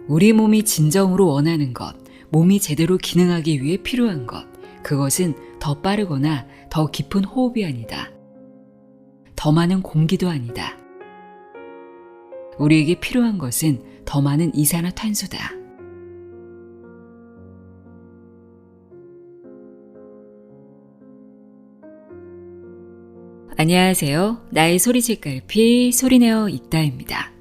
우리 몸이 진정으로 원하는 것, 몸이 제대로 기능하기 위해 필요한 것, 그것은 더 빠르거나 더 깊은 호흡이 아니다. 더 많은 공기도 아니다. 우리에게 필요한 것은 더 많은 이산화탄소다. 안녕하세요. 나의 소리 책갈피 소리내어 읽다입니다.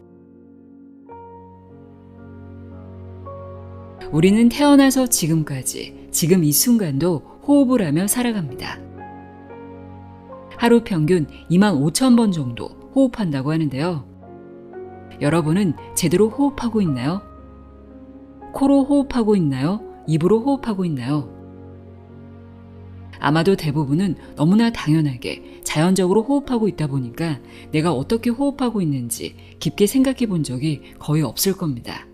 우리는 태어나서 지금까지, 지금 이 순간도 호흡을 하며 살아갑니다. 하루 평균 25,000번 정도 호흡한다고 하는데요. 여러분은 제대로 호흡하고 있나요? 코로 호흡하고 있나요? 입으로 호흡하고 있나요? 아마도 대부분은 너무나 당연하게 자연적으로 호흡하고 있다 보니까 내가 어떻게 호흡하고 있는지 깊게 생각해 본 적이 거의 없을 겁니다.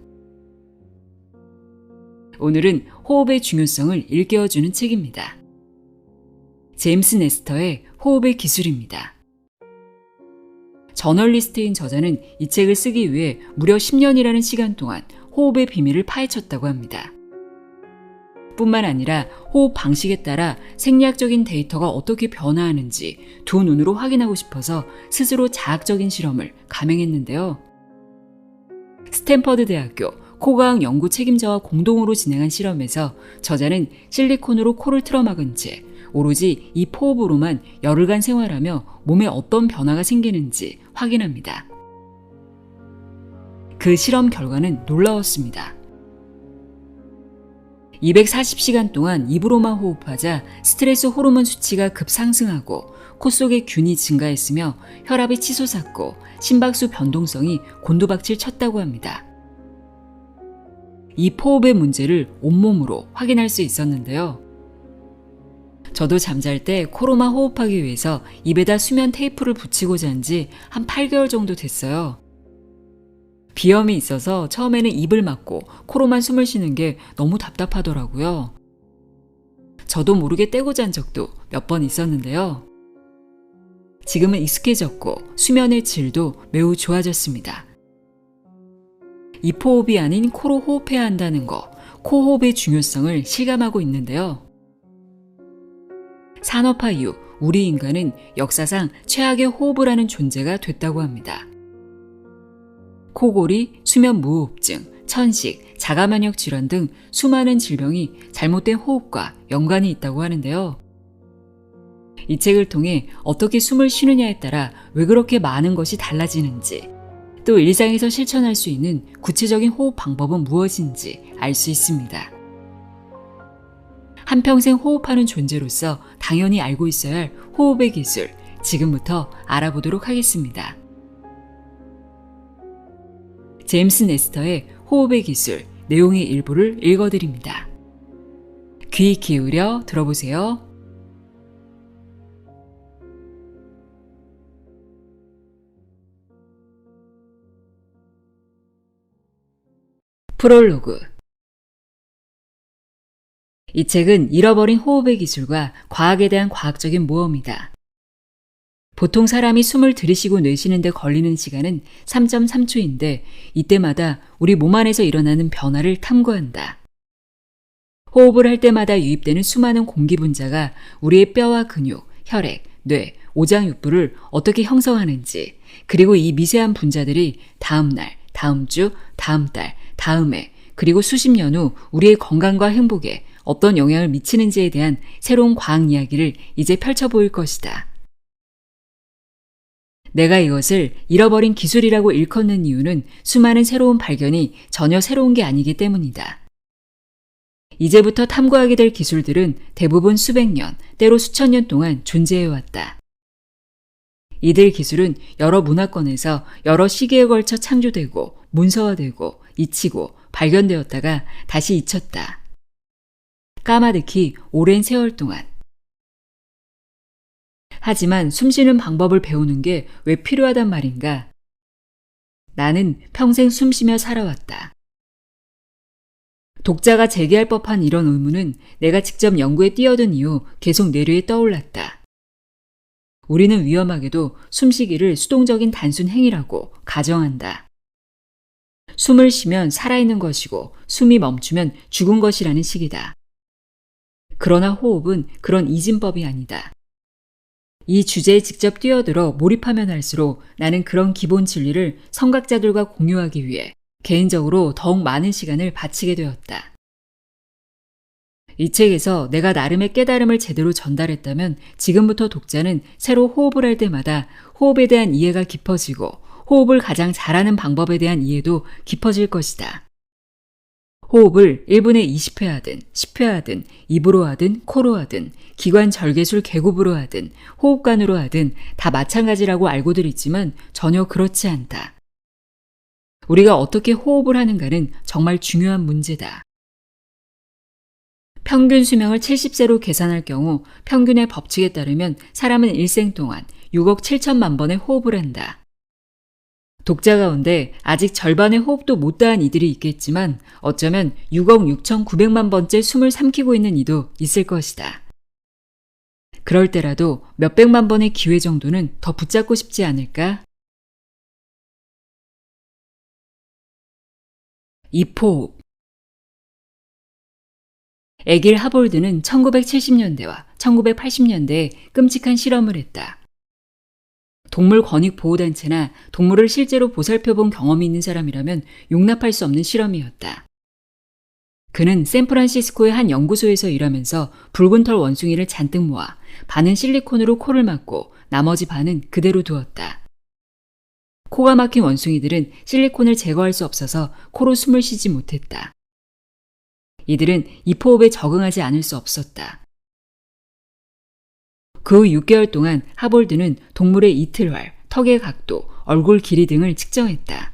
오늘은 호흡의 중요성을 일깨워주는 책입니다. 제임스 네스터의 호흡의 기술입니다. 저널리스트인 저자는 이 책을 쓰기 위해 무려 10년이라는 시간 동안 호흡의 비밀을 파헤쳤다고 합니다. 뿐만 아니라 호흡 방식에 따라 생리학적인 데이터가 어떻게 변화하는지 두 눈으로 확인하고 싶어서 스스로 자학적인 실험을 감행했는데요. 스탠퍼드 대학교 코과학 연구 책임자와 공동으로 진행한 실험에서 저자는 실리콘으로 코를 틀어막은 채 오로지 이 포흡으로만 열흘간 생활하며 몸에 어떤 변화가 생기는지 확인합니다. 그 실험 결과는 놀라웠습니다. 240시간 동안 입으로만 호흡하자 스트레스 호르몬 수치가 급상승하고 코 속의 균이 증가했으며 혈압이 치솟았고 심박수 변동성이 곤두박질 쳤다고 합니다. 이 포흡의 문제를 온몸으로 확인할 수 있었는데요. 저도 잠잘 때 코로만 호흡하기 위해서 입에다 수면 테이프를 붙이고 잔 지 한 8개월 정도 됐어요. 비염이 있어서 처음에는 입을 막고 코로만 숨을 쉬는 게 너무 답답하더라고요. 저도 모르게 떼고 잔 적도 몇 번 있었는데요. 지금은 익숙해졌고 수면의 질도 매우 좋아졌습니다. 입호흡이 아닌 코로 호흡해야 한다는 거, 코호흡의 중요성을 실감하고 있는데요. 산업화 이후 우리 인간은 역사상 최악의 호흡을 하는 존재가 됐다고 합니다. 코골이, 수면무호흡증, 천식, 자가면역 질환 등 수많은 질병이 잘못된 호흡과 연관이 있다고 하는데요. 이 책을 통해 어떻게 숨을 쉬느냐에 따라 왜 그렇게 많은 것이 달라지는지, 또 일상에서 실천할 수 있는 구체적인 호흡 방법은 무엇인지 알 수 있습니다. 한평생 호흡하는 존재로서 당연히 알고 있어야 할 호흡의 기술, 지금부터 알아보도록 하겠습니다. 제임스 네스터의 호흡의 기술, 내용의 일부를 읽어드립니다. 귀 기울여 들어보세요. 프롤로그. 이 책은 잃어버린 호흡의 기술과 과학에 대한 과학적인 모험이다. 보통 사람이 숨을 들이쉬고 내쉬는 데 걸리는 시간은 3.3초인데 이때마다 우리 몸 안에서 일어나는 변화를 탐구한다. 호흡을 할 때마다 유입되는 수많은 공기 분자가 우리의 뼈와 근육, 혈액, 뇌, 오장육부를 어떻게 형성하는지, 그리고 이 미세한 분자들이 다음 날, 다음 주, 다음 달, 다음 해, 그리고 수십 년 후 우리의 건강과 행복에 어떤 영향을 미치는지에 대한 새로운 과학 이야기를 이제 펼쳐 보일 것이다. 내가 이것을 잃어버린 기술이라고 일컫는 이유는 수많은 새로운 발견이 전혀 새로운 게 아니기 때문이다. 이제부터 탐구하게 될 기술들은 대부분 수백 년, 때로 수천 년 동안 존재해왔다. 이들 기술은 여러 문화권에서 여러 시기에 걸쳐 창조되고 문서화되고 잊히고 발견되었다가 다시 잊혔다. 까마득히 오랜 세월 동안. 하지만 숨쉬는 방법을 배우는 게 왜 필요하단 말인가? 나는 평생 숨쉬며 살아왔다. 독자가 제기할 법한 이런 의문은 내가 직접 연구에 뛰어든 이후 계속 뇌리에 떠올랐다. 우리는 위험하게도 숨쉬기를 수동적인 단순 행위라고 가정한다. 숨을 쉬면 살아있는 것이고 숨이 멈추면 죽은 것이라는 식이다. 그러나 호흡은 그런 이진법이 아니다. 이 주제에 직접 뛰어들어 몰입하면 할수록 나는 그런 기본 진리를 성각자들과 공유하기 위해 개인적으로 더욱 많은 시간을 바치게 되었다. 이 책에서 내가 나름의 깨달음을 제대로 전달했다면 지금부터 독자는 새로 호흡을 할 때마다 호흡에 대한 이해가 깊어지고 호흡을 가장 잘하는 방법에 대한 이해도 깊어질 것이다. 호흡을 1분에 20회 하든 10회 하든 입으로 하든 코로 하든 기관 절개술 계급으로 하든 호흡관으로 하든 다 마찬가지라고 알고들 있지만 전혀 그렇지 않다. 우리가 어떻게 호흡을 하는가는 정말 중요한 문제다. 평균 수명을 70세로 계산할 경우 평균의 법칙에 따르면 사람은 일생 동안 6억 7천만 번의 호흡을 한다. 독자 가운데 아직 절반의 호흡도 못다한 이들이 있겠지만 어쩌면 6억 6,900만 번째 숨을 삼키고 있는 이도 있을 것이다. 그럴 때라도 몇백만 번의 기회 정도는 더 붙잡고 싶지 않을까? 입호흡. 에길 하볼드는 1970년대와 1980년대에 끔찍한 실험을 했다. 동물 권익보호단체나 동물을 실제로 보살펴본 경험이 있는 사람이라면 용납할 수 없는 실험이었다. 그는 샌프란시스코의 한 연구소에서 일하면서 붉은 털 원숭이를 잔뜩 모아 반은 실리콘으로 코를 막고 나머지 반은 그대로 두었다. 코가 막힌 원숭이들은 실리콘을 제거할 수 없어서 코로 숨을 쉬지 못했다. 이들은 입호흡에 적응하지 않을 수 없었다. 그 후 6개월 동안 하볼드는 동물의 이틀활, 턱의 각도, 얼굴 길이 등을 측정했다.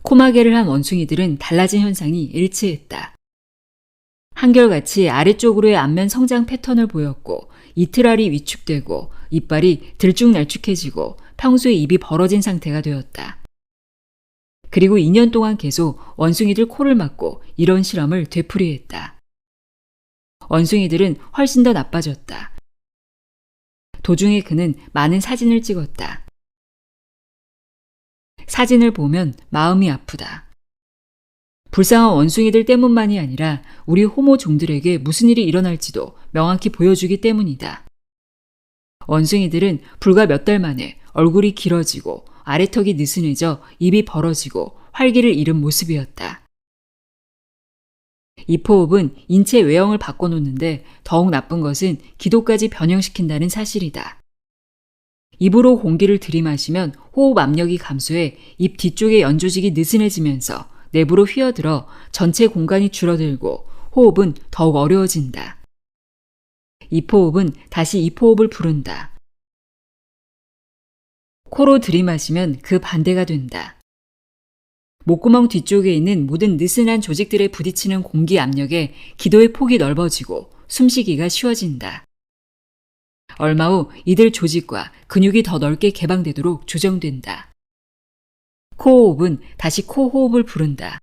코마개를 한 원숭이들은 달라진 현상이 일치했다. 한결같이 아래쪽으로의 안면 성장 패턴을 보였고 이틀알이 위축되고 이빨이 들쭉날쭉해지고 평소에 입이 벌어진 상태가 되었다. 그리고 2년 동안 계속 원숭이들 코를 막고 이런 실험을 되풀이했다. 원숭이들은 훨씬 더 나빠졌다. 도중에 그는 많은 사진을 찍었다. 사진을 보면 마음이 아프다. 불쌍한 원숭이들 때문만이 아니라 우리 호모 종들에게 무슨 일이 일어날지도 명확히 보여주기 때문이다. 원숭이들은 불과 몇 달 만에 얼굴이 길어지고 아래턱이 느슨해져 입이 벌어지고 활기를 잃은 모습이었다. 입호흡은 인체 외형을 바꿔놓는데 더욱 나쁜 것은 기도까지 변형시킨다는 사실이다. 입으로 공기를 들이마시면 호흡 압력이 감소해 입 뒤쪽의 연조직이 느슨해지면서 내부로 휘어들어 전체 공간이 줄어들고 호흡은 더욱 어려워진다. 입호흡은 다시 입호흡을 부른다. 코로 들이마시면 그 반대가 된다. 목구멍 뒤쪽에 있는 모든 느슨한 조직들에 부딪히는 공기 압력에 기도의 폭이 넓어지고 숨쉬기가 쉬워진다. 얼마 후 이들 조직과 근육이 더 넓게 개방되도록 조정된다. 코호흡은 다시 코호흡을 부른다.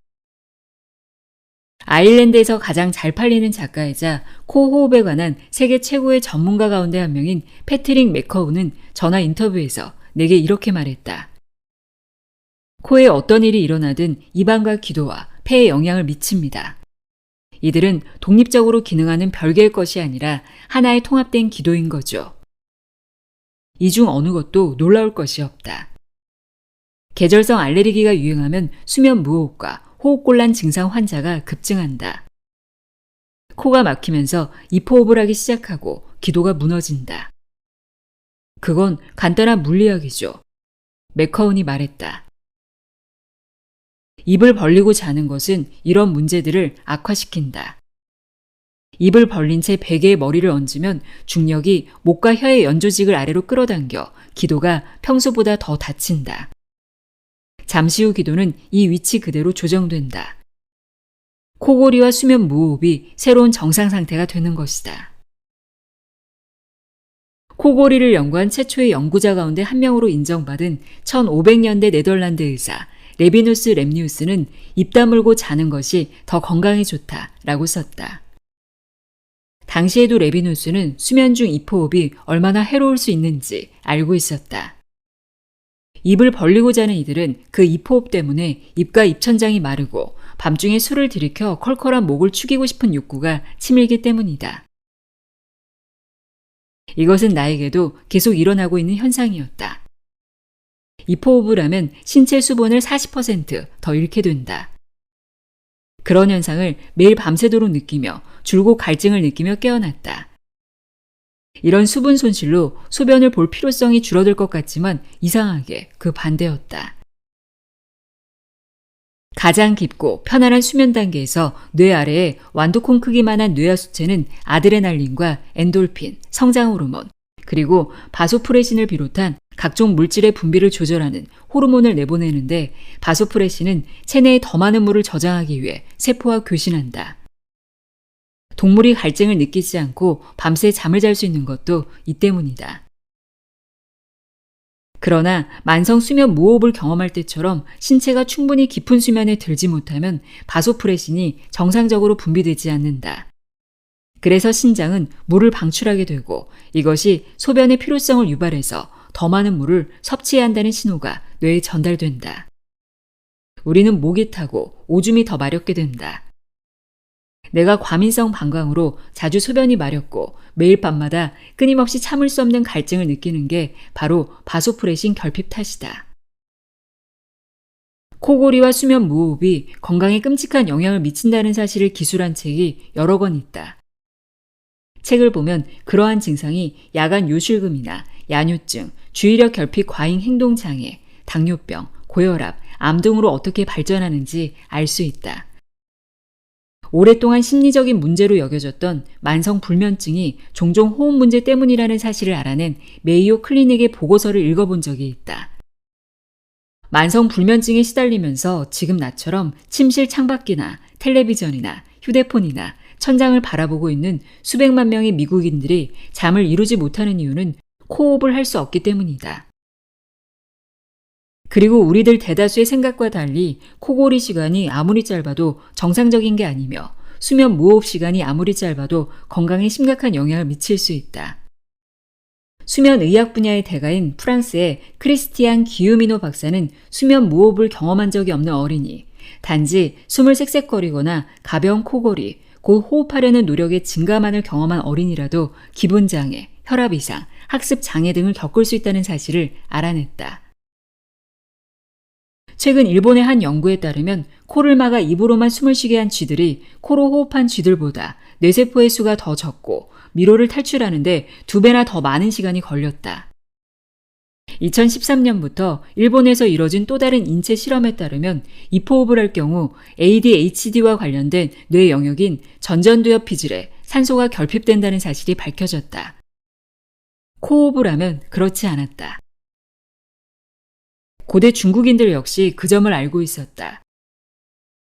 아일랜드에서 가장 잘 팔리는 작가이자 코호흡에 관한 세계 최고의 전문가 가운데 한 명인 패트릭 맥커우는 전화 인터뷰에서 내게 이렇게 말했다. 코에 어떤 일이 일어나든 입안과 기도와 폐에 영향을 미칩니다. 이들은 독립적으로 기능하는 별개의 것이 아니라 하나의 통합된 기도인 거죠. 이 중 어느 것도 놀라울 것이 없다. 계절성 알레르기가 유행하면 수면 무호흡과 호흡곤란 증상 환자가 급증한다. 코가 막히면서 입호흡을 하기 시작하고 기도가 무너진다. 그건 간단한 물리학이죠. 맥커운이 말했다. 입을 벌리고 자는 것은 이런 문제들을 악화시킨다. 입을 벌린 채 베개에 머리를 얹으면 중력이 목과 혀의 연조직을 아래로 끌어당겨 기도가 평소보다 더 닫힌다. 잠시 후 기도는 이 위치 그대로 조정된다. 코골이와 수면 무호흡이 새로운 정상 상태가 되는 것이다. 코골이를 연구한 최초의 연구자 가운데 한 명으로 인정받은 1500년대 네덜란드 의사 레비누스 랩니우스는 입 다물고 자는 것이 더 건강에 좋다라고 썼다. 당시에도 레비누스는 수면 중 입호흡이 얼마나 해로울 수 있는지 알고 있었다. 입을 벌리고 자는 이들은 그 입호흡 때문에 입과 입천장이 마르고 밤중에 술을 들이켜 컬컬한 목을 축이고 싶은 욕구가 치밀기 때문이다. 이것은 나에게도 계속 일어나고 있는 현상이었다. 입호흡을 하면 신체 수분을 40%더 잃게 된다. 그런 현상을 매일 밤새도록 느끼며 줄곧 갈증을 느끼며 깨어났다. 이런 수분 손실로 소변을 볼 필요성이 줄어들 것 같지만 이상하게 그 반대였다. 가장 깊고 편안한 수면 단계에서 뇌 아래에 완두콩 크기만한 뇌하 수체는 아드레날린과 엔돌핀, 성장 호르몬, 그리고 바소프레신을 비롯한 각종 물질의 분비를 조절하는 호르몬을 내보내는데 바소프레신은 체내에 더 많은 물을 저장하기 위해 세포와 교신한다. 동물이 갈증을 느끼지 않고 밤새 잠을 잘 수 있는 것도 이 때문이다. 그러나 만성 수면 무호흡을 경험할 때처럼 신체가 충분히 깊은 수면에 들지 못하면 바소프레신이 정상적으로 분비되지 않는다. 그래서 신장은 물을 방출하게 되고 이것이 소변의 필요성을 유발해서 더 많은 물을 섭취해야 한다는 신호가 뇌에 전달된다. 우리는 목이 타고 오줌이 더 마렵게 된다. 내가 과민성 방광으로 자주 소변이 마렵고 매일 밤마다 끊임없이 참을 수 없는 갈증을 느끼는 게 바로 바소프레신 결핍 탓이다. 코골이와 수면 무호흡이 건강에 끔찍한 영향을 미친다는 사실을 기술한 책이 여러 권 있다. 책을 보면 그러한 증상이 야간 요실금이나 야뇨증, 주의력 결핍 과잉 행동장애, 당뇨병, 고혈압, 암 등으로 어떻게 발전하는지 알 수 있다. 오랫동안 심리적인 문제로 여겨졌던 만성 불면증이 종종 호흡 문제 때문이라는 사실을 알아낸 메이오 클리닉의 보고서를 읽어본 적이 있다. 만성 불면증에 시달리면서 지금 나처럼 침실 창밖이나 텔레비전이나 휴대폰이나 천장을 바라보고 있는 수백만 명의 미국인들이 잠을 이루지 못하는 이유는 코호흡을 할 수 없기 때문이다. 그리고 우리들 대다수의 생각과 달리 코골이 시간이 아무리 짧아도 정상적인 게 아니며 수면 무호흡 시간이 아무리 짧아도 건강에 심각한 영향을 미칠 수 있다. 수면 의학 분야의 대가인 프랑스의 크리스티안 기유미노 박사는 수면 무호흡을 경험한 적이 없는 어린이, 단지 숨을 쌕쌕거리거나 가벼운 코골이, 곧 호흡하려는 노력의 증가만을 경험한 어린이라도 기분장애, 혈압 이상, 학습 장애 등을 겪을 수 있다는 사실을 알아냈다. 최근 일본의 한 연구에 따르면 코를 막아 입으로만 숨을 쉬게 한 쥐들이 코로 호흡한 쥐들보다 뇌세포의 수가 더 적고 미로를 탈출하는데 2배나 더 많은 시간이 걸렸다. 2013년부터 일본에서 이뤄진 또 다른 인체 실험에 따르면 입호흡을 할 경우 ADHD와 관련된 뇌 영역인 전전두엽 피질에 산소가 결핍된다는 사실이 밝혀졌다. 코호흡을 하면 그렇지 않았다. 고대 중국인들 역시 그 점을 알고 있었다.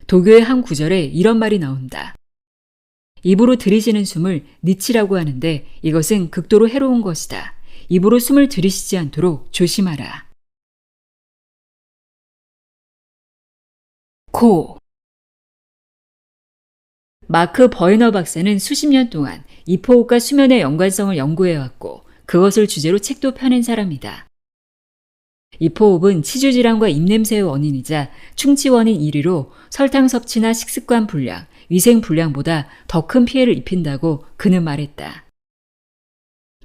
도교의 한 구절에 이런 말이 나온다. 입으로 들이쉬는 숨을 니치라고 하는데 이것은 극도로 해로운 것이다. 입으로 숨을 들이쉬지 않도록 조심하라. 코. 마크 버이너 박사는 수십 년 동안 입호흡과 수면의 연관성을 연구해왔고 그것을 주제로 책도 펴낸 사람이다. 입호흡은 치주질환과 입냄새의 원인이자 충치 원인 1위로 설탕 섭취나 식습관 불량, 위생 불량보다 더 큰 피해를 입힌다고 그는 말했다.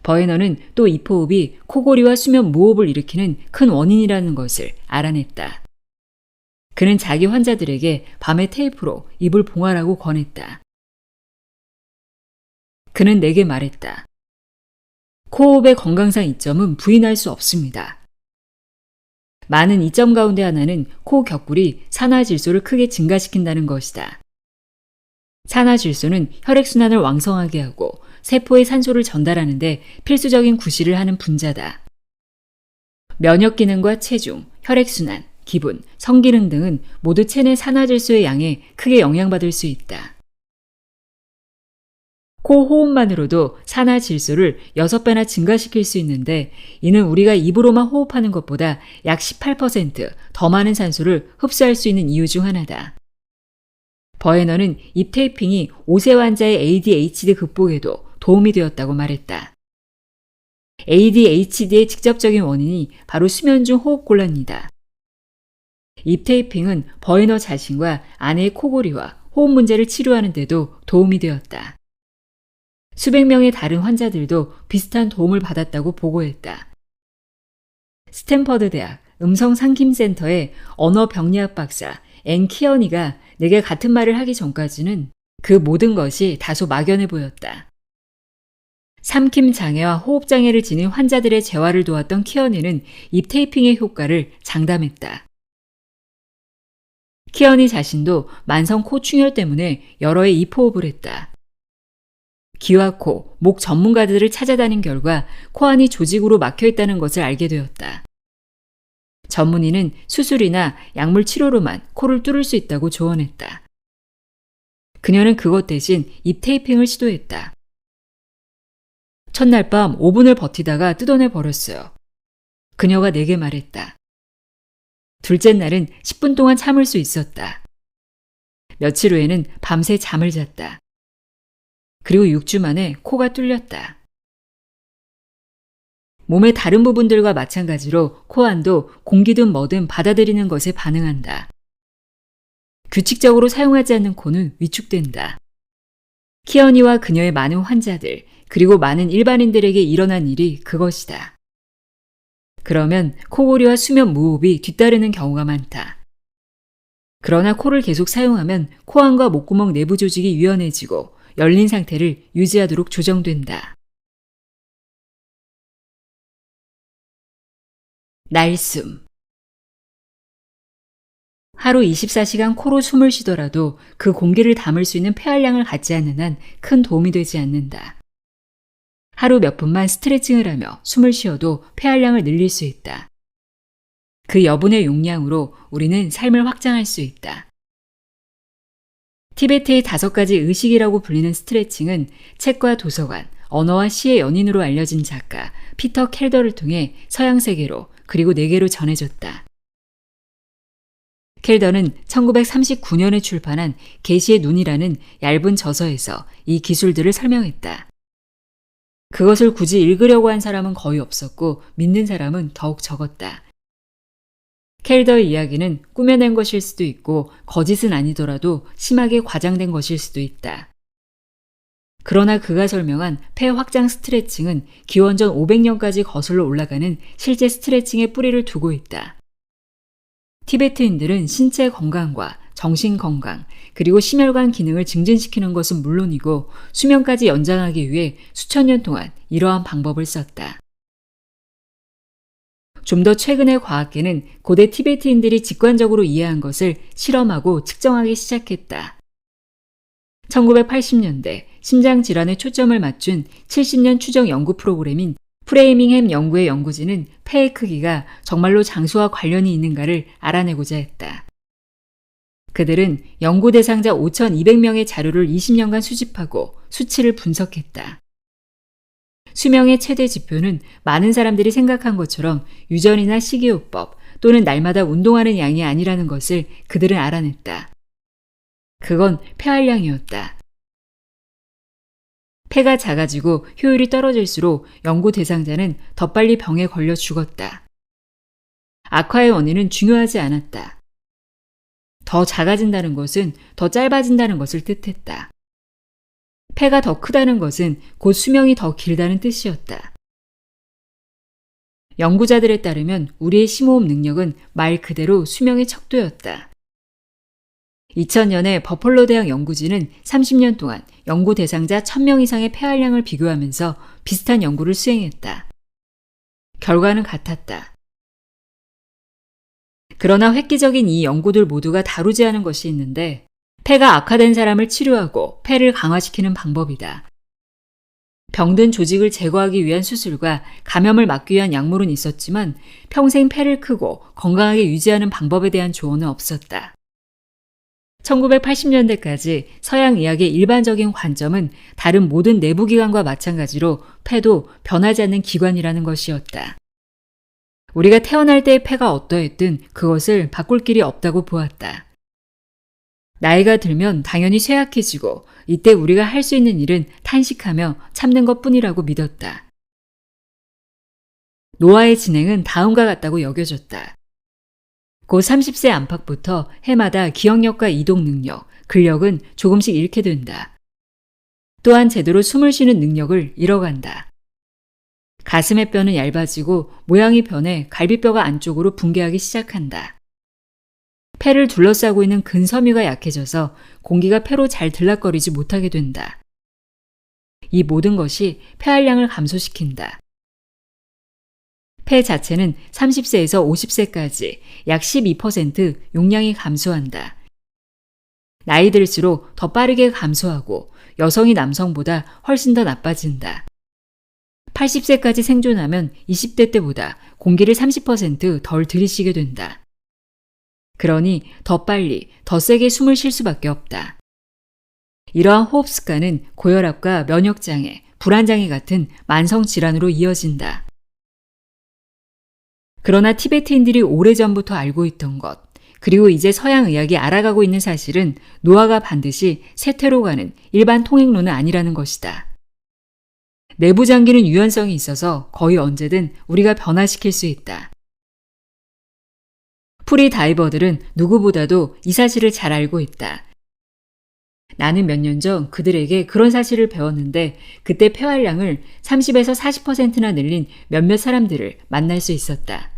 버에너는 또 입호흡이 코골이와 수면 무호흡을 일으키는 큰 원인이라는 것을 알아냈다. 그는 자기 환자들에게 밤에 테이프로 입을 봉하라고 권했다. 그는 내게 말했다. 코호흡의 건강상 이점은 부인할 수 없습니다. 많은 이점 가운데 하나는 코 격굴이 산화질소를 크게 증가시킨다는 것이다. 산화질소는 혈액순환을 왕성하게 하고 세포에 산소를 전달하는데 필수적인 구실을 하는 분자다. 면역기능과 체중, 혈액순환, 기분, 성기능 등은 모두 체내 산화질소의 양에 크게 영향받을 수 있다. 코 호흡만으로도 산화질소를 6배나 증가시킬 수 있는데 이는 우리가 입으로만 호흡하는 것보다 약 18%더 많은 산소를 흡수할 수 있는 이유 중 하나다. 버에너는 입 테이핑이 5세 환자의 ADHD 극복에도 도움이 되었다고 말했다. ADHD의 직접적인 원인이 바로 수면 중 호흡곤란이다. 입 테이핑은 버이너 자신과 아내의 코골이와 호흡 문제를 치료하는 데도 도움이 되었다. 수백 명의 다른 환자들도 비슷한 도움을 받았다고 보고했다. 스탠퍼드 대학 음성상김센터의 언어병리학 박사 앤 키어니가 내게 같은 말을 하기 전까지는 그 모든 것이 다소 막연해 보였다. 삼킴 장애와 호흡 장애를 지닌 환자들의 재활을 도왔던 키어니는 입 테이핑의 효과를 장담했다. 키어니 자신도 만성 코 충혈 때문에 여러 해 입호흡을 했다. 귀와 코, 목 전문가들을 찾아다닌 결과 코안이 조직으로 막혀있다는 것을 알게 되었다. 전문의는 수술이나 약물 치료로만 코를 뚫을 수 있다고 조언했다. 그녀는 그것 대신 입 테이핑을 시도했다. 첫날 밤 5분을 버티다가 뜯어내 버렸어요. 그녀가 내게 말했다. 둘째 날은 10분 동안 참을 수 있었다. 며칠 후에는 밤새 잠을 잤다. 그리고 6주 만에 코가 뚫렸다. 몸의 다른 부분들과 마찬가지로 코안도 공기든 뭐든 받아들이는 것에 반응한다. 규칙적으로 사용하지 않는 코는 위축된다. 키어니와 그녀의 많은 환자들, 그리고 많은 일반인들에게 일어난 일이 그것이다. 그러면 코골이와 수면 무호흡이 뒤따르는 경우가 많다. 그러나 코를 계속 사용하면 코안과 목구멍 내부 조직이 유연해지고 열린 상태를 유지하도록 조정된다. 날숨. 하루 24시간 코로 숨을 쉬더라도 그 공기를 담을 수 있는 폐활량을 갖지 않는 한 큰 도움이 되지 않는다. 하루 몇 분만 스트레칭을 하며 숨을 쉬어도 폐활량을 늘릴 수 있다. 그 여분의 용량으로 우리는 삶을 확장할 수 있다. 티베트의 5가지 의식이라고 불리는 스트레칭은 책과 도서관, 언어와 시의 연인으로 알려진 작가 피터 켈더를 통해 서양 세계로 그리고 내게로 전해졌다. 켈더는 1939년에 출판한 계시의 눈이라는 얇은 저서에서 이 기술들을 설명했다. 그것을 굳이 읽으려고 한 사람은 거의 없었고 믿는 사람은 더욱 적었다. 켈더의 이야기는 꾸며낸 것일 수도 있고 거짓은 아니더라도 심하게 과장된 것일 수도 있다. 그러나 그가 설명한 폐 확장 스트레칭은 기원전 500년까지 거슬러 올라가는 실제 스트레칭의 뿌리를 두고 있다. 티베트인들은 신체 건강과 정신 건강, 그리고 심혈관 기능을 증진시키는 것은 물론이고 수명까지 연장하기 위해 수천 년 동안 이러한 방법을 썼다. 좀 더 최근의 과학계는 고대 티베트인들이 직관적으로 이해한 것을 실험하고 측정하기 시작했다. 1980년대 심장질환에 초점을 맞춘 70년 추정 연구 프로그램인 프레이밍햄 연구의 연구진은 폐의 크기가 정말로 장수와 관련이 있는가를 알아내고자 했다. 그들은 연구 대상자 5,200명의 자료를 20년간 수집하고 수치를 분석했다. 수명의 최대 지표는 많은 사람들이 생각한 것처럼 유전이나 식이요법 또는 날마다 운동하는 양이 아니라는 것을 그들은 알아냈다. 그건 폐활량이었다. 폐가 작아지고 효율이 떨어질수록 연구 대상자는 더 빨리 병에 걸려 죽었다. 악화의 원인은 중요하지 않았다. 더 작아진다는 것은 더 짧아진다는 것을 뜻했다. 폐가 더 크다는 것은 곧 수명이 더 길다는 뜻이었다. 연구자들에 따르면 우리의 심호흡 능력은 말 그대로 수명의 척도였다. 2000년에 버펄로 대학 연구진은 30년 동안 연구 대상자 1000명 이상의 폐활량을 비교하면서 비슷한 연구를 수행했다. 결과는 같았다. 그러나 획기적인 이 연구들 모두가 다루지 않은 것이 있는데 폐가 악화된 사람을 치료하고 폐를 강화시키는 방법이다. 병든 조직을 제거하기 위한 수술과 감염을 막기 위한 약물은 있었지만 평생 폐를 크고 건강하게 유지하는 방법에 대한 조언은 없었다. 1980년대까지 서양 의학의 일반적인 관점은 다른 모든 내부기관과 마찬가지로 폐도 변하지 않는 기관이라는 것이었다. 우리가 태어날 때의 폐가 어떠했든 그것을 바꿀 길이 없다고 보았다. 나이가 들면 당연히 쇠약해지고 이때 우리가 할 수 있는 일은 탄식하며 참는 것뿐이라고 믿었다. 노화의 진행은 다음과 같다고 여겨졌다. 곧 30세 안팎부터 해마다 기억력과 이동 능력, 근력은 조금씩 잃게 된다. 또한 제대로 숨을 쉬는 능력을 잃어간다. 가슴의 뼈는 얇아지고 모양이 변해 갈비뼈가 안쪽으로 붕괴하기 시작한다. 폐를 둘러싸고 있는 근섬유가 약해져서 공기가 폐로 잘 들락거리지 못하게 된다. 이 모든 것이 폐활량을 감소시킨다. 폐 자체는 30세에서 50세까지 약 12% 용량이 감소한다. 나이 들수록 더 빠르게 감소하고 여성이 남성보다 훨씬 더 나빠진다. 80세까지 생존하면 20대 때보다 공기를 30%덜 들이쉬게 된다. 그러니 더 빨리, 더 세게 숨을 쉴 수밖에 없다. 이러한 호흡 습관은 고혈압과 면역장애, 불안장애 같은 만성질환으로 이어진다. 그러나 티베트인들이 오래전부터 알고 있던 것, 그리고 이제 서양의학이 알아가고 있는 사실은 노화가 반드시 쇠퇴로 가는 일반 통행로는 아니라는 것이다. 내부 장기는 유연성이 있어서 거의 언제든 우리가 변화시킬 수 있다. 프리다이버들은 누구보다도 이 사실을 잘 알고 있다. 나는 몇 년 전 그들에게 그런 사실을 배웠는데 그때 폐활량을 30에서 40%나 늘린 몇몇 사람들을 만날 수 있었다.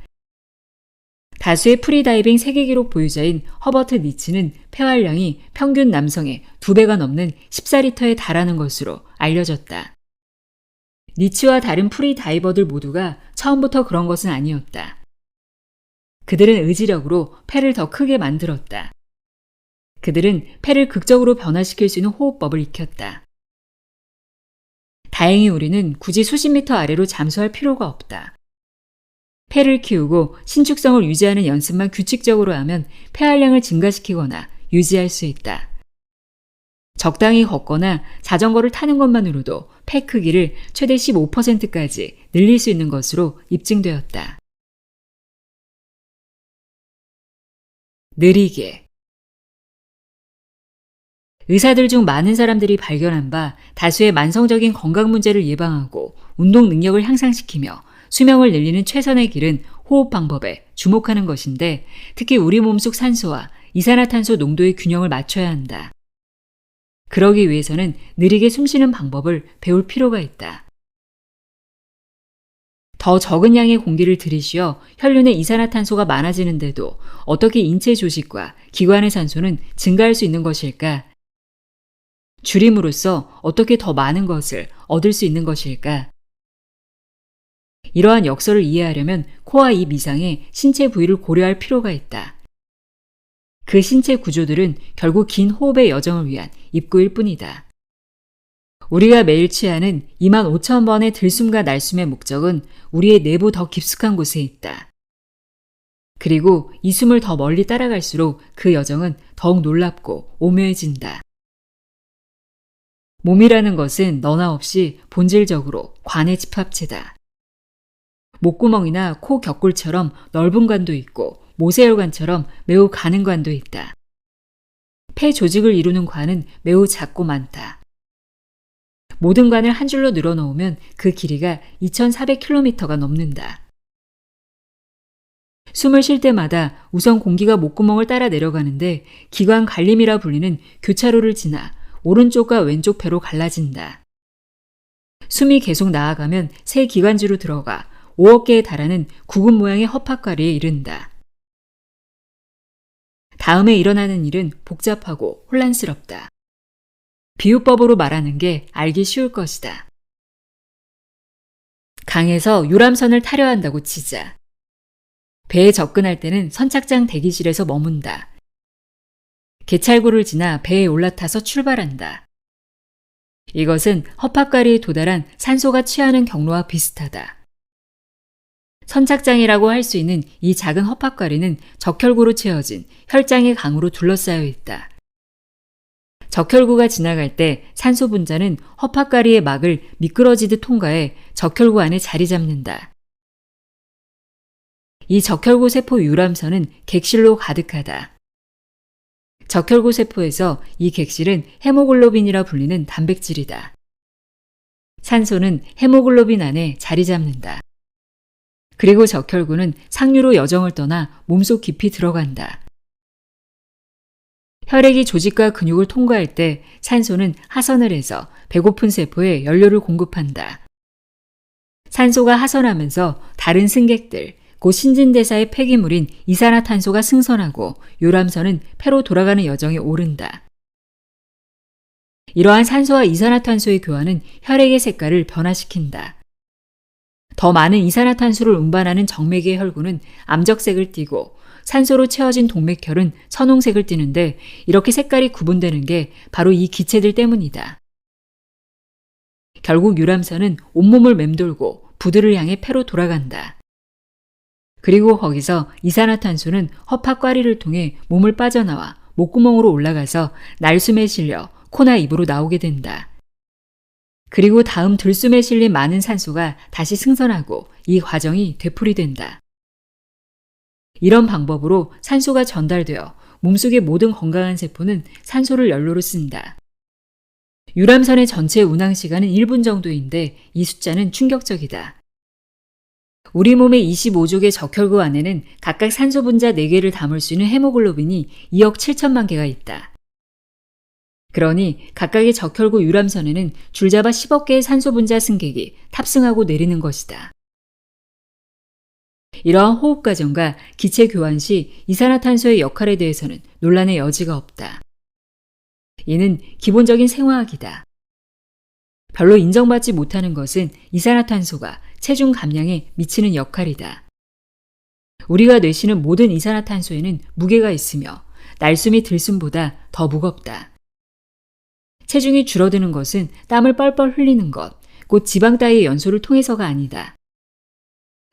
다수의 프리다이빙 세계 기록 보유자인 허버트 니츠는 폐활량이 평균 남성의 2배가 넘는 14리터에 달하는 것으로 알려졌다. 니츠와 다른 프리다이버들 모두가 처음부터 그런 것은 아니었다. 그들은 의지력으로 폐를 더 크게 만들었다. 그들은 폐를 극적으로 변화시킬 수 있는 호흡법을 익혔다. 다행히 우리는 굳이 수십 미터 아래로 잠수할 필요가 없다. 폐를 키우고 신축성을 유지하는 연습만 규칙적으로 하면 폐활량을 증가시키거나 유지할 수 있다. 적당히 걷거나 자전거를 타는 것만으로도 폐 크기를 최대 15%까지 늘릴 수 있는 것으로 입증되었다. 느리게. 의사들 중 많은 사람들이 발견한 바 다수의 만성적인 건강 문제를 예방하고 운동 능력을 향상시키며 수명을 늘리는 최선의 길은 호흡 방법에 주목하는 것인데 특히 우리 몸속 산소와 이산화탄소 농도의 균형을 맞춰야 한다. 그러기 위해서는 느리게 숨쉬는 방법을 배울 필요가 있다. 더 적은 양의 공기를 들이쉬어 혈류 내 이산화탄소가 많아지는데도 어떻게 인체 조직과 기관의 산소는 증가할 수 있는 것일까? 줄임으로써 어떻게 더 많은 것을 얻을 수 있는 것일까? 이러한 역설을 이해하려면 코와 입 이상의 신체 부위를 고려할 필요가 있다. 그 신체 구조들은 결국 긴 호흡의 여정을 위한 입구일 뿐이다. 우리가 매일 취하는 25,000번의 들숨과 날숨의 목적은 우리의 내부 더 깊숙한 곳에 있다. 그리고 이 숨을 더 멀리 따라갈수록 그 여정은 더욱 놀랍고 오묘해진다. 몸이라는 것은 너나 없이 본질적으로 관의 집합체다. 목구멍이나 코 격골처럼 넓은 관도 있고 모세혈관처럼 매우 가는 관도 있다. 폐 조직을 이루는 관은 매우 작고 많다. 모든 관을 한 줄로 늘어놓으면 그 길이가 2,400km가 넘는다. 숨을 쉴 때마다 우선 공기가 목구멍을 따라 내려가는데 기관 갈림이라 불리는 교차로를 지나 오른쪽과 왼쪽 폐로 갈라진다. 숨이 계속 나아가면 새 기관지로 들어가 5억 개에 달하는 구근 모양의 허파가리에 이른다. 다음에 일어나는 일은 복잡하고 혼란스럽다. 비유법으로 말하는 게 알기 쉬울 것이다. 강에서 유람선을 타려 한다고 치자. 배에 접근할 때는 선착장 대기실에서 머문다. 개찰구를 지나 배에 올라타서 출발한다. 이것은 허파가리에 도달한 산소가 취하는 경로와 비슷하다. 선착장이라고 할 수 있는 이 작은 허파가리는 적혈구로 채워진 혈장의 강으로 둘러싸여 있다. 적혈구가 지나갈 때 산소 분자는 허파가리의 막을 미끄러지듯 통과해 적혈구 안에 자리 잡는다. 이 적혈구 세포 유람선은 객실로 가득하다. 적혈구 세포에서 이 객실은 헤모글로빈이라 불리는 단백질이다. 산소는 헤모글로빈 안에 자리 잡는다. 그리고 적혈구는 상류로 여정을 떠나 몸속 깊이 들어간다. 혈액이 조직과 근육을 통과할 때 산소는 하선을 해서 배고픈 세포에 연료를 공급한다. 산소가 하선하면서 다른 승객들, 곧 신진대사의 폐기물인 이산화탄소가 승선하고 요람선은 폐로 돌아가는 여정에 오른다. 이러한 산소와 이산화탄소의 교환은 혈액의 색깔을 변화시킨다. 더 많은 이산화탄소를 운반하는 정맥의 혈구는 암적색을 띠고 산소로 채워진 동맥혈은 선홍색을 띠는데 이렇게 색깔이 구분되는 게 바로 이 기체들 때문이다. 결국 유람선은 온몸을 맴돌고 부두를 향해 폐로 돌아간다. 그리고 거기서 이산화탄소는 허파과리를 통해 몸을 빠져나와 목구멍으로 올라가서 날숨에 실려 코나 입으로 나오게 된다. 그리고 다음 들숨에 실린 많은 산소가 다시 승선하고 이 과정이 되풀이된다. 이런 방법으로 산소가 전달되어 몸속의 모든 건강한 세포는 산소를 연료로 쓴다. 유람선의 전체 운항 시간은 1분 정도인데 이 숫자는 충격적이다. 우리 몸의 25족의 적혈구 안에는 각각 산소 분자 4개를 담을 수 있는 헤모글로빈이 2억 7천만 개가 있다. 그러니 각각의 적혈구 유람선에는 줄잡아 10억 개의 산소 분자 승객이 탑승하고 내리는 것이다. 이러한 호흡 과정과 기체 교환 시 이산화탄소의 역할에 대해서는 논란의 여지가 없다. 이는 기본적인 생화학이다. 별로 인정받지 못하는 것은 이산화탄소가 체중 감량에 미치는 역할이다. 우리가 내쉬는 모든 이산화탄소에는 무게가 있으며 날숨이 들숨보다 더 무겁다. 체중이 줄어드는 것은 땀을 뻘뻘 흘리는 것, 곧 지방 따위의 연소를 통해서가 아니다.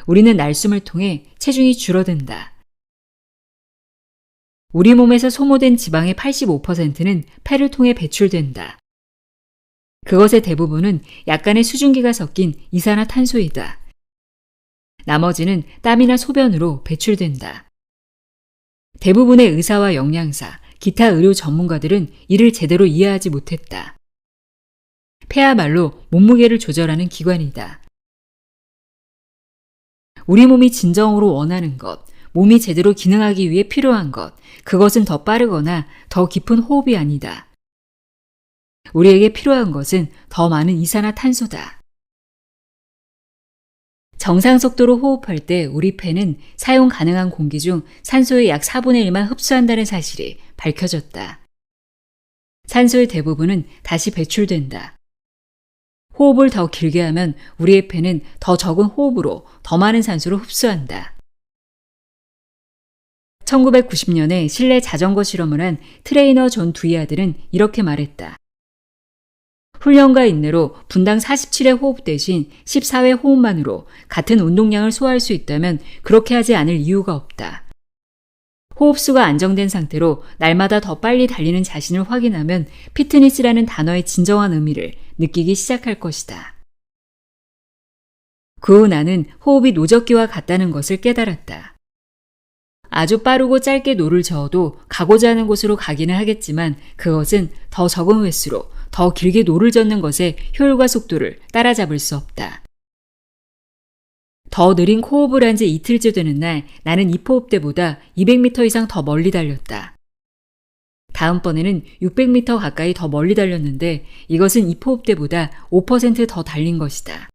우리는 날숨을 통해 체중이 줄어든다. 우리 몸에서 소모된 지방의 85%는 폐를 통해 배출된다. 그것의 대부분은 약간의 수증기가 섞인 이산화탄소이다. 나머지는 땀이나 소변으로 배출된다. 대부분의 의사와 영양사, 기타 의료 전문가들은 이를 제대로 이해하지 못했다. 폐야말로 몸무게를 조절하는 기관이다. 우리 몸이 진정으로 원하는 것, 몸이 제대로 기능하기 위해 필요한 것, 그것은 더 빠르거나 더 깊은 호흡이 아니다. 우리에게 필요한 것은 더 많은 이산화탄소다. 정상 속도로 호흡할 때 우리 폐는 사용 가능한 공기 중 산소의 약 4분의 1만 흡수한다는 사실이 밝혀졌다. 산소의 대부분은 다시 배출된다. 호흡을 더 길게 하면 우리의 폐는 더 적은 호흡으로 더 많은 산소를 흡수한다. 1990년에 실내 자전거 실험을 한 트레이너 존 두이아들은 이렇게 말했다. 훈련과 인내로 분당 47회 호흡 대신 14회 호흡만으로 같은 운동량을 소화할 수 있다면 그렇게 하지 않을 이유가 없다. 호흡수가 안정된 상태로 날마다 더 빨리 달리는 자신을 확인하면 피트니스라는 단어의 진정한 의미를 느끼기 시작할 것이다. 그 후 나는 호흡이 노젓기와 같다는 것을 깨달았다. 아주 빠르고 짧게 노를 저어도 가고자 하는 곳으로 가기는 하겠지만 그것은 더 적은 횟수로 더 길게 노를 젓는 것의 효율과 속도를 따라잡을 수 없다. 더 느린 코호흡을 한 지 이틀째 되는 날 나는 2포흡 때보다 200m 이상 더 멀리 달렸다. 다음번에는 600m 가까이 더 멀리 달렸는데 이것은 2포흡 때보다 5% 더 달린 것이다.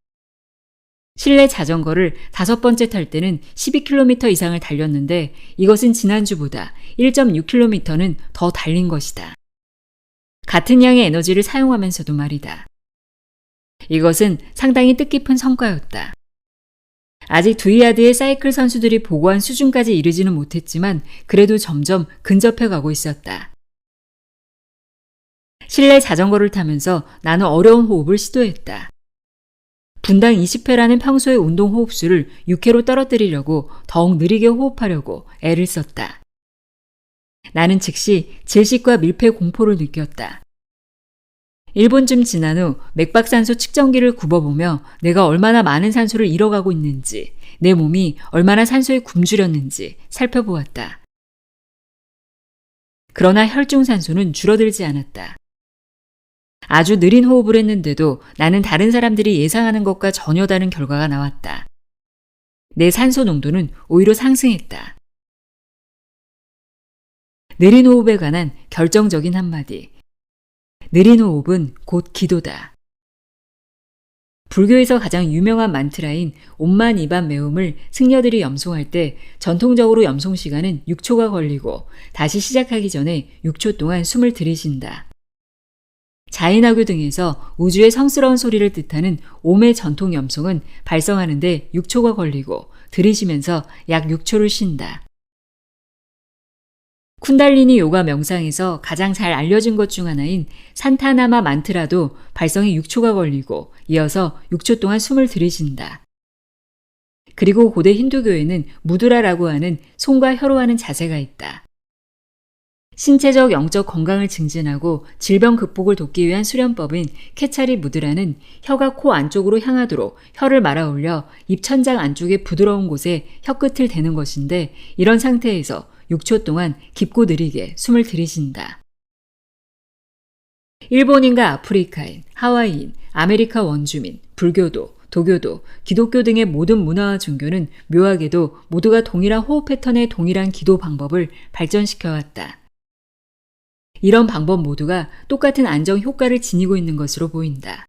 실내 자전거를 5번째 탈 때는 12km 이상을 달렸는데 이것은 지난주보다 1.6km는 더 달린 것이다. 같은 양의 에너지를 사용하면서도 말이다. 이것은 상당히 뜻깊은 성과였다. 아직 두이아드의 사이클 선수들이 보고한 수준까지 이르지는 못했지만 그래도 점점 근접해 가고 있었다. 실내 자전거를 타면서 나는 어려운 호흡을 시도했다. 분당 20회라는 평소의 운동 호흡수를 6회로 떨어뜨리려고 더욱 느리게 호흡하려고 애를 썼다. 나는 즉시 질식과 밀폐 공포를 느꼈다. 1분쯤 지난 후 맥박산소 측정기를 굽어보며 내가 얼마나 많은 산소를 잃어가고 있는지, 내 몸이 얼마나 산소에 굶주렸는지 살펴보았다. 그러나 혈중산소는 줄어들지 않았다. 아주 느린 호흡을 했는데도 나는 다른 사람들이 예상하는 것과 전혀 다른 결과가 나왔다. 내 산소 농도는 오히려 상승했다. 느린 호흡에 관한 결정적인 한마디. 느린 호흡은 곧 기도다. 불교에서 가장 유명한 만트라인 옴만2반 매음을 승려들이 염송할 때 전통적으로 염송 시간은 6초가 걸리고 다시 시작하기 전에 6초 동안 숨을 들이쉰다. 자인화교 등에서 우주의 성스러운 소리를 뜻하는 옴의 전통 염송은 발성하는데 6초가 걸리고 들이쉬면서 약 6초를 쉰다. 쿤달리니 요가 명상에서 가장 잘 알려진 것 중 하나인 산타나마 만트라도 발성이 6초가 걸리고 이어서 6초 동안 숨을 들이쉰다. 그리고 고대 힌두교에는 무드라라고 하는 손과 혀로 하는 자세가 있다. 신체적 영적 건강을 증진하고 질병 극복을 돕기 위한 수련법인 케차리 무드라는 혀가 코 안쪽으로 향하도록 혀를 말아 올려 입천장 안쪽의 부드러운 곳에 혀끝을 대는 것인데 이런 상태에서 6초 동안 깊고 느리게 숨을 들이쉰다. 일본인과 아프리카인, 하와이인, 아메리카 원주민, 불교도, 도교도, 기독교 등의 모든 문화와 종교는 묘하게도 모두가 동일한 호흡 패턴의 동일한 기도 방법을 발전시켜왔다. 이런 방법 모두가 똑같은 안정 효과를 지니고 있는 것으로 보인다.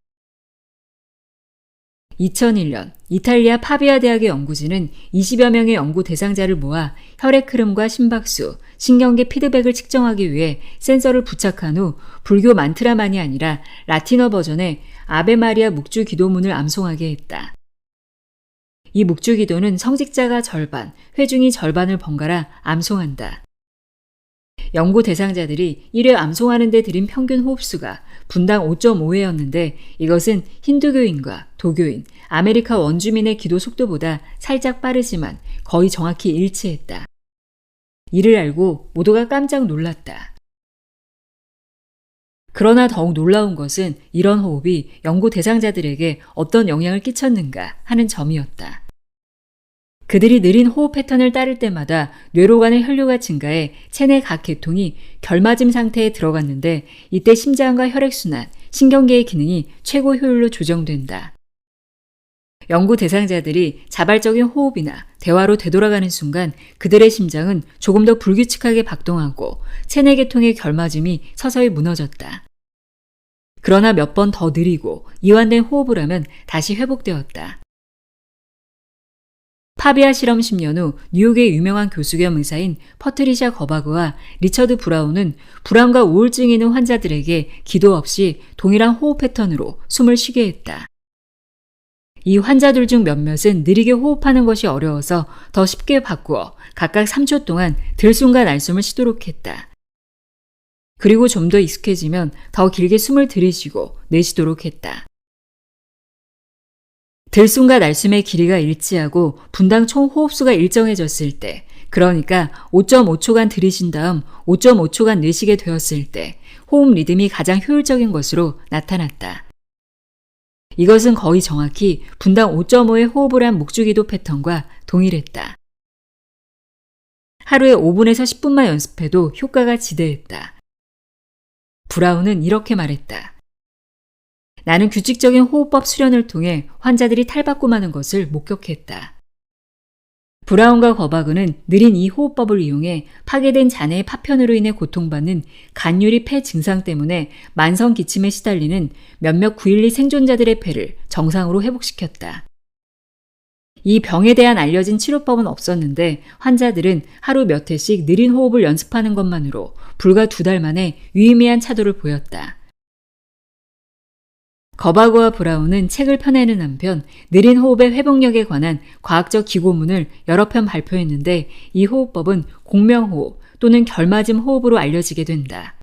2001년 이탈리아 파비아 대학의 연구진은 20여 명의 연구 대상자를 모아 혈액 흐름과 심박수, 신경계 피드백을 측정하기 위해 센서를 부착한 후 불교 만트라만이 아니라 라틴어 버전의 아베 마리아 묵주 기도문을 암송하게 했다. 이 묵주 기도는 성직자가 절반, 회중이 절반을 번갈아 암송한다. 연구 대상자들이 1회 암송하는 데 들인 평균 호흡수가 분당 5.5회였는데 이것은 힌두교인과 도교인, 아메리카 원주민의 기도 속도보다 살짝 빠르지만 거의 정확히 일치했다. 이를 알고 모두가 깜짝 놀랐다. 그러나 더욱 놀라운 것은 이런 호흡이 연구 대상자들에게 어떤 영향을 끼쳤는가 하는 점이었다. 그들이 느린 호흡 패턴을 따를 때마다 뇌로 가는 혈류가 증가해 체내 각 계통이 결맞음 상태에 들어갔는데 이때 심장과 혈액순환, 신경계의 기능이 최고 효율로 조정된다. 연구 대상자들이 자발적인 호흡이나 대화로 되돌아가는 순간 그들의 심장은 조금 더 불규칙하게 박동하고 체내 계통의 결맞음이 서서히 무너졌다. 그러나 몇 번 더 느리고 이완된 호흡을 하면 다시 회복되었다. 파비아 실험 10년 후 뉴욕의 유명한 교수 겸 의사인 퍼트리샤 거바그와 리처드 브라운은 불안과 우울증이 있는 환자들에게 기도 없이 동일한 호흡 패턴으로 숨을 쉬게 했다. 이 환자들 중 몇몇은 느리게 호흡하는 것이 어려워서 더 쉽게 바꾸어 각각 3초 동안 들숨과 날숨을 쉬도록 했다. 그리고 좀 더 익숙해지면 더 길게 숨을 들이쉬고 내쉬도록 했다. 들숨과 날숨의 길이가 일치하고 분당 총 호흡수가 일정해졌을 때, 그러니까 5.5초간 들이쉰 다음 5.5초간 내쉬게 되었을 때 호흡 리듬이 가장 효율적인 것으로 나타났다. 이것은 거의 정확히 분당 5.5의 호흡을 한 묵주기도 패턴과 동일했다. 하루에 5분에서 10분만 연습해도 효과가 지대했다. 브라운은 이렇게 말했다. 나는 규칙적인 호흡법 수련을 통해 환자들이 탈바꿈하는 것을 목격했다. 브라운과 거바그는 느린 이 호흡법을 이용해 파괴된 잔해의 파편으로 인해 고통받는 간유리 폐 증상 때문에 만성 기침에 시달리는 몇몇 9.12 생존자들의 폐를 정상으로 회복시켰다. 이 병에 대한 알려진 치료법은 없었는데 환자들은 하루 몇 회씩 느린 호흡을 연습하는 것만으로 불과 2달 만에 유의미한 차도를 보였다. 거바그와 브라운은 책을 펴내는 한편 느린 호흡의 회복력에 관한 과학적 기고문을 여러 편 발표했는데 이 호흡법은 공명호흡 또는 결맞음 호흡으로 알려지게 된다.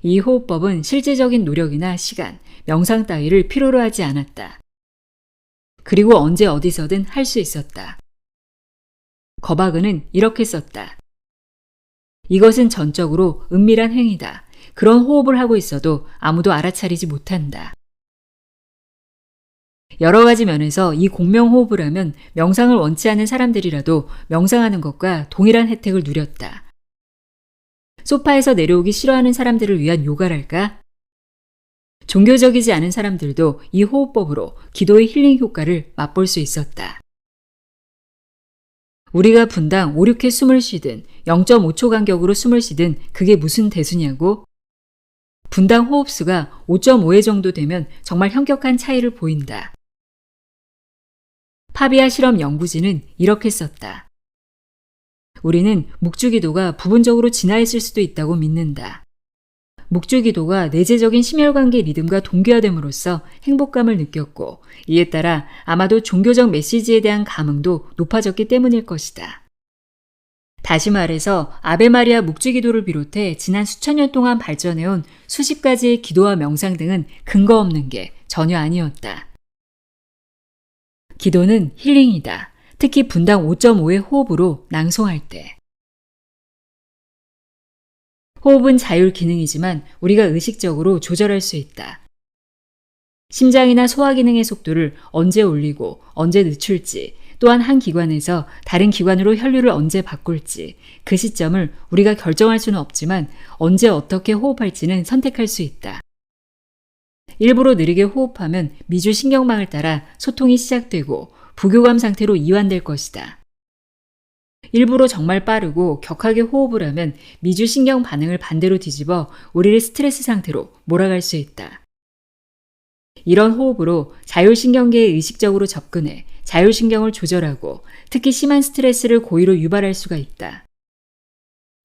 이 호흡법은 실제적인 노력이나 시간, 명상 따위를 필요로 하지 않았다. 그리고 언제 어디서든 할 수 있었다. 거바그는 이렇게 썼다. 이것은 전적으로 은밀한 행위다. 그런 호흡을 하고 있어도 아무도 알아차리지 못한다. 여러 가지 면에서 이 공명호흡을 하면 명상을 원치 않는 사람들이라도 명상하는 것과 동일한 혜택을 누렸다. 소파에서 내려오기 싫어하는 사람들을 위한 요가랄까? 종교적이지 않은 사람들도 이 호흡법으로 기도의 힐링 효과를 맛볼 수 있었다. 우리가 분당 5, 6회 숨을 쉬든 0.5초 간격으로 숨을 쉬든 그게 무슨 대수냐고? 분당 호흡수가 5.5회 정도 되면 정말 현격한 차이를 보인다. 파비아 실험 연구진은 이렇게 썼다. 우리는 묵주기도가 부분적으로 진화했을 수도 있다고 믿는다. 묵주기도가 내재적인 심혈관계 리듬과 동기화됨으로써 행복감을 느꼈고 이에 따라 아마도 종교적 메시지에 대한 감흥도 높아졌기 때문일 것이다. 다시 말해서 아베마리아 묵주기도를 비롯해 지난 수천 년 동안 발전해온 수십 가지의 기도와 명상 등은 근거 없는 게 전혀 아니었다. 기도는 힐링이다. 특히 분당 5.5의 호흡으로 낭송할 때. 호흡은 자율 기능이지만 우리가 의식적으로 조절할 수 있다. 심장이나 소화 기능의 속도를 언제 올리고 언제 늦출지, 또한 한 기관에서 다른 기관으로 혈류를 언제 바꿀지, 그 시점을 우리가 결정할 수는 없지만 언제 어떻게 호흡할지는 선택할 수 있다. 일부러 느리게 호흡하면 미주 신경망을 따라 소통이 시작되고 부교감 상태로 이완될 것이다. 일부러 정말 빠르고 격하게 호흡을 하면 미주 신경 반응을 반대로 뒤집어 우리를 스트레스 상태로 몰아갈 수 있다. 이런 호흡으로 자율신경계에 의식적으로 접근해 자율신경을 조절하고 특히 심한 스트레스를 고의로 유발할 수가 있다.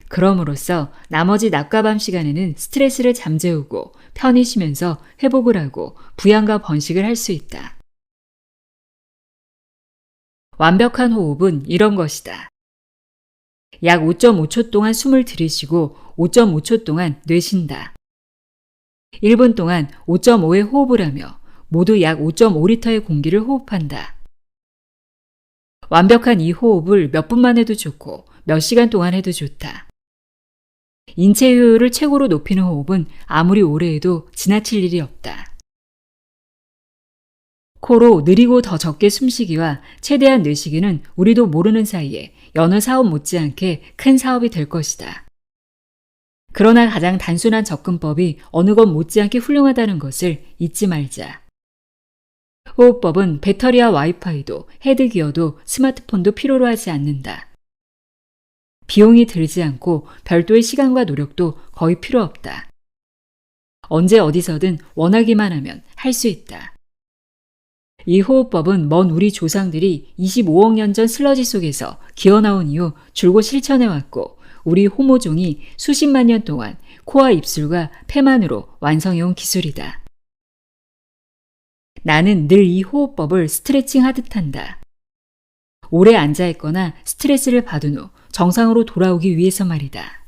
그럼으로써 나머지 낮과 밤 시간에는 스트레스를 잠재우고 편히 쉬면서 회복을 하고 부양과 번식을 할 수 있다. 완벽한 호흡은 이런 것이다. 약 5.5초 동안 숨을 들이쉬고 5.5초 동안 내쉰다. 1분 동안 5.5회 호흡을 하며 모두 약 5.5리터의 공기를 호흡한다. 완벽한 이 호흡을 몇 분만 해도 좋고 몇 시간 동안 해도 좋다. 인체 효율을 최고로 높이는 호흡은 아무리 오래 해도 지나칠 일이 없다. 코로 느리고 더 적게 숨쉬기와 최대한 내쉬기는 우리도 모르는 사이에 여느 사업 못지않게 큰 사업이 될 것이다. 그러나 가장 단순한 접근법이 어느 것 못지않게 훌륭하다는 것을 잊지 말자. 호흡법은 배터리와 와이파이도 헤드기어도 스마트폰도 필요로 하지 않는다. 비용이 들지 않고 별도의 시간과 노력도 거의 필요 없다. 언제 어디서든 원하기만 하면 할 수 있다. 이 호흡법은 먼 우리 조상들이 25억 년 전 슬러지 속에서 기어나온 이후 줄곧 실천해왔고 우리 호모종이 수십만 년 동안 코와 입술과 폐만으로 완성해온 기술이다. 나는 늘 이 호흡법을 스트레칭 하듯 한다. 오래 앉아있거나 스트레스를 받은 후 정상으로 돌아오기 위해서 말이다.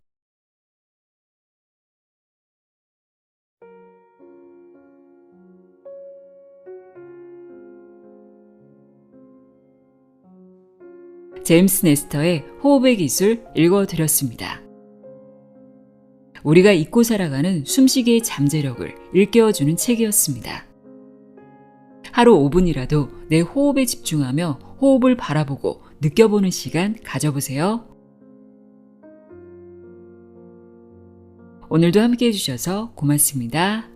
제임스 네스터의 호흡의 기술 읽어드렸습니다. 우리가 잊고 살아가는 숨쉬기의 잠재력을 일깨워주는 책이었습니다. 하루 5분이라도 내 호흡에 집중하며 호흡을 바라보고 느껴보는 시간 가져보세요. 오늘도 함께 해주셔서 고맙습니다.